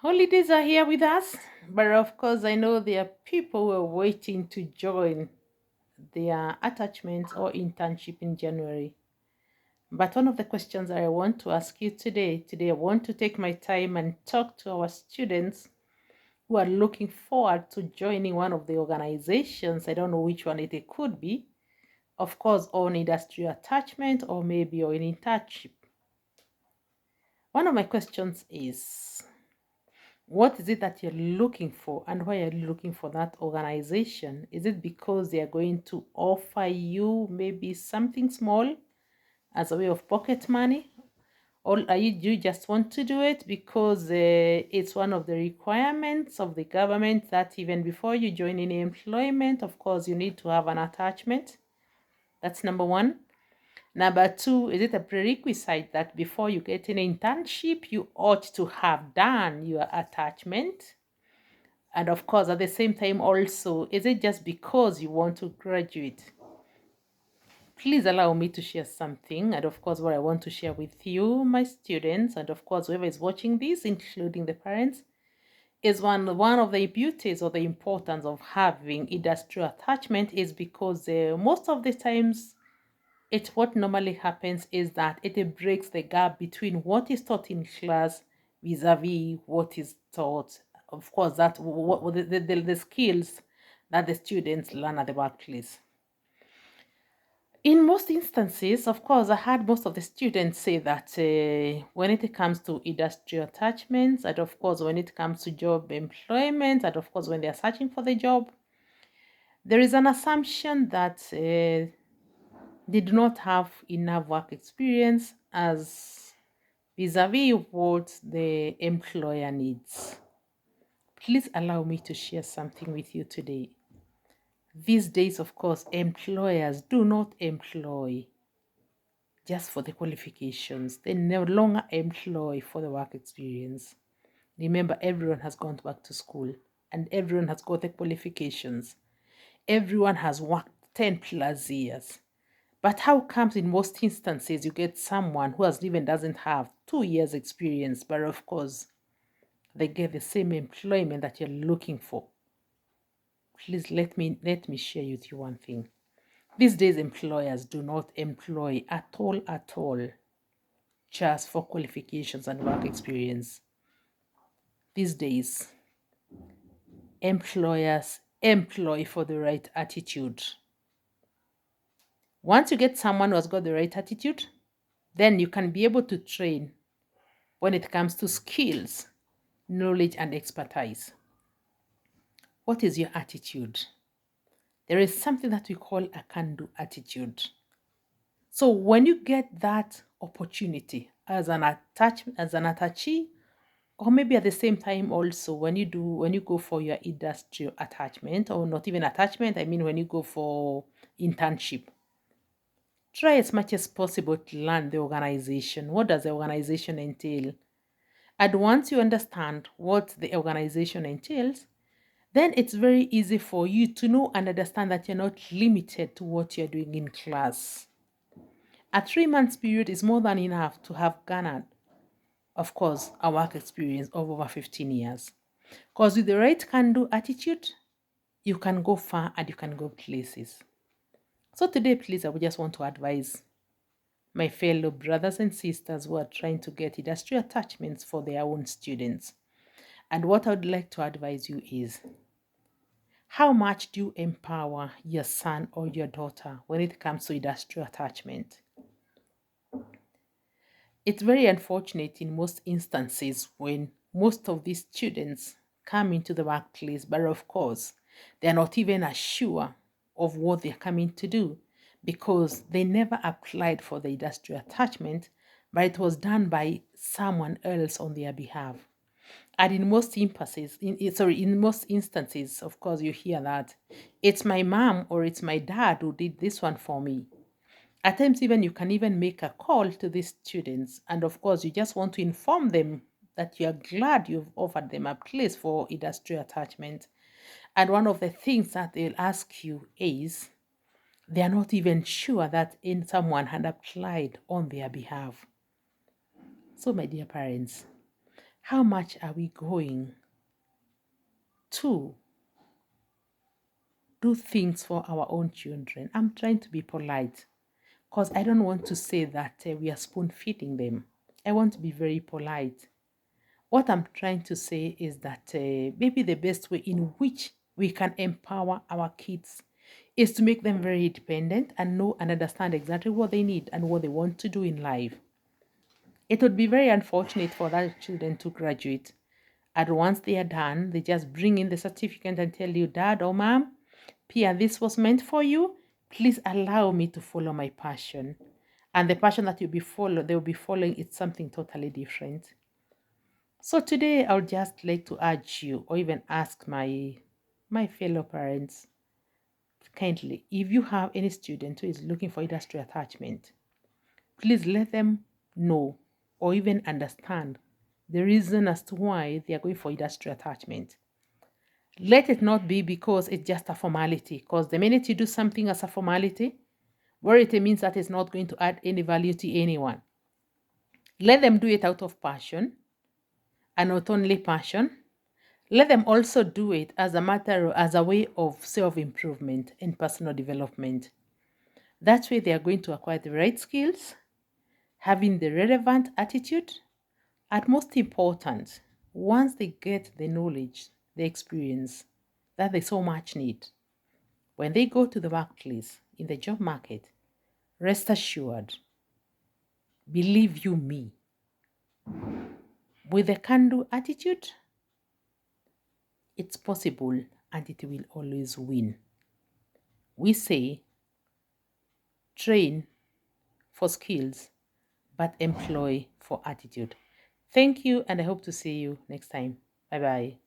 Holidays are here with us, but of course, I know there are people who are waiting to join their attachment or internship in January. But one of the questions that I want to ask you today, I want to take my time and talk to our students who are looking forward to joining one of the organizations. I don't know which one it could be, of course, on industrial attachment or maybe on internship. One of my questions is, what is it that you're looking for and why are you looking for that organization? Is it because they are going to offer you maybe something small as a way of pocket money? Or are you, do you just want to do it because it's one of the requirements of the government that even before you join any employment, of course, you need to have an attachment? That's number one. Number two, is it a prerequisite that before you get an internship, you ought to have done your attachment? And of course, at the same time, also, is it just because you want to graduate? Please allow me to share something. And of course, what I want to share with you, my students, and of course, whoever is watching this, including the parents, is one of the beauties or the importance of having industrial attachment is because most of the times, what normally happens is that it breaks the gap between what is taught in class vis-a-vis what is taught. Of course, that what the skills that the students learn at the workplace. In most instances, of course, I had most of the students say that when it comes to industrial attachments, and of course, when it comes to job employment, and of course, when they are searching for the job, there is an assumption that they do not have enough work experience as vis-a-vis what the employer needs. Please allow me to share something with you today. These days, of course, employers do not employ just for the qualifications. They no longer employ for the work experience. Remember, everyone has gone back to school and everyone has got the qualifications. Everyone has worked 10 plus years. But how comes in most instances you get someone who has even doesn't have 2 years experience, but of course they get the same employment that you're looking for? Please let me share with you one thing. These days employers do not employ at all just for qualifications and work experience. These days employers employ for the right attitude. Once you get someone who has got the right attitude, then you can be able to train when it comes to skills, knowledge, and expertise. What is your attitude? There is something that we call a can do attitude. So when you get that opportunity as an attachee, or maybe at the same time also when you go for your industrial attachment, or not even attachment, I mean when you go for internship, try as much as possible to learn the organization. What does the organization entail? And once you understand what the organization entails, then it's very easy for you to know and understand that you're not limited to what you're doing in class. A 3 month period is more than enough to have garnered, of course, a work experience of over 15 years. Because with the right can do attitude, you can go far and you can go places. So today, please, I would just want to advise my fellow brothers and sisters who are trying to get industrial attachments for their own students. And what I would like to advise you is, how much do you empower your son or your daughter when it comes to industrial attachment? It's very unfortunate in most instances when most of these students come into the workplace, but of course, they're not even sure of what they're coming to do because they never applied for the industrial attachment, but it was done by someone else on their behalf. And in most in most instances, of course, you hear that it's my mom or it's my dad who did this one for me. At times, even you can even make a call to these students, and of course, you just want to inform them that you are glad you've offered them a place for industrial attachment. And one of the things that they'll ask you is they are not even sure that in someone had applied on their behalf. So, my dear parents, How much are we going to do things for our own children? I'm trying to be polite because I don't want to say that we are spoon feeding them. I want to be very polite. What I'm trying to say is that maybe the best way in which we can empower our kids is to make them very independent and know and understand exactly what they need and what they want to do in life. It would be very unfortunate for that children to graduate. And once they are done, they just bring in the certificate and tell you, Dad or Mom, Pia, this was meant for you. Please allow me to follow my passion. And the passion that they'll be following is something totally different. So today I would just like to urge you or even ask my fellow parents kindly, if you have any student who is looking for industry attachment, please let them know or even understand the reason as to why they are going for industry attachment. Let it not be because it's just a formality, because the minute you do something as a formality, where it means that it's not going to add any value to anyone. Let them do it out of passion, and not only passion. Let them also do it as as a way of self-improvement and personal development. That way they are going to acquire the right skills, having the relevant attitude, and most important, once they get the knowledge, the experience that they so much need, when they go to the workplace, in the job market, rest assured, believe you me, with a can-do attitude, it's possible and it will always win. We say, train for skills, but employ for attitude. Thank you, and I hope to see you next time. Bye bye.